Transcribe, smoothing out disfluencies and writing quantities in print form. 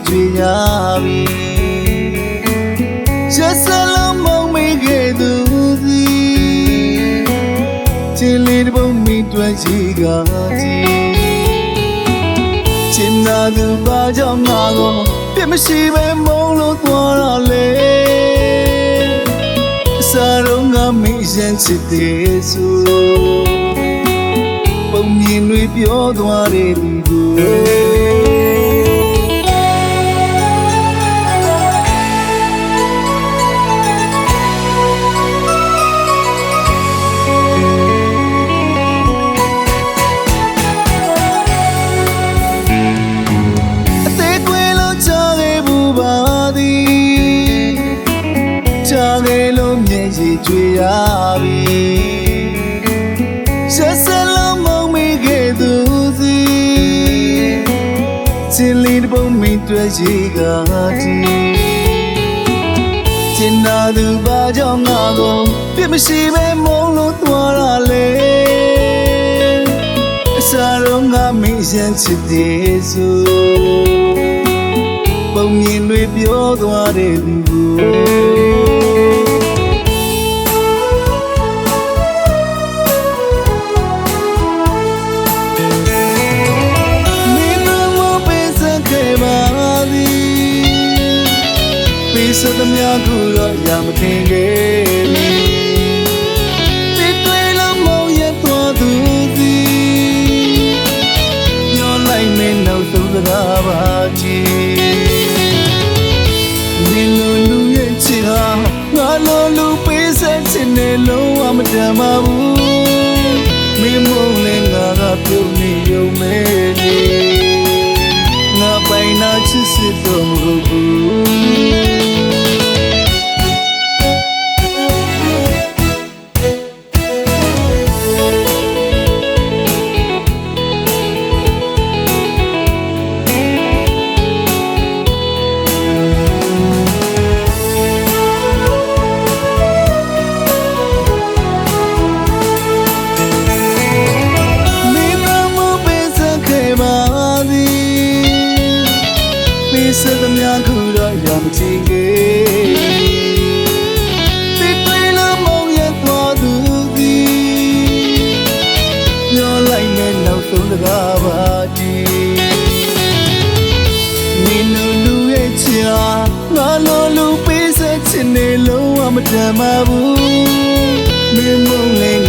တွေ့ရပြီရက်စလုံးမုံမိခဲ့သူစီချစ်လေးတစ်ပုံမိတွေ့ရှိကကြည်ချင်နာသူဘာကြောင့်ငါကိုပြစ်မရှိပဲမုံလို့သွားရလေစားတော့ငါမိရင်ချစ်တယ်ဆိုပုံမြင်တွေပြောသွားတဲ့သူကိုတွေ့ရပြီရက်စလုံးမုံမိခဲ့သူစီချစ်လေးတစ်ပုံမိတွေ့ရှိကတည်းချင်နာသူဘာကြောင့်ငါကိုပြစ်မရှိပဲမုံလို့သွားရလေအစားတော့ငါမိရင်ချစ်တယ်ဆိုပုံမြင်တွေပြောသွားတဲ့သူကိုစသမျှကိုတော့ရမထင်ခဲ့ပြီဒီတွေ့လို့မောင်ရသွားသူစီညောလိုက်မင်းနောက်ဆုံးစကားပါကြည့်ဒီလိုလူရဲ့ချစ်ဟာငါလိုလူပေးဆက်ချင်တယ်လုံးဝမတန်ပါဘူးမင်းမုန်းလဲငါကပြုံးနေရုံနဲ့နေငါပိုင်နာချစ်စစ်တော့မဟုတ်ဘူးစသမျှကိုတော့ရမချင်ခဲ့ဒီတွေ့လို့မောင်ရသွားသူစီပြောလိုက်မယ်နောက်ဆုံးစကားပါကြည့်မင်းတို့လူရဲ့ချာငါလိုလူပေးဆက်ချင်တယ်လုံးဝမတန်ပါဘူးမင်းမုန်းလဲ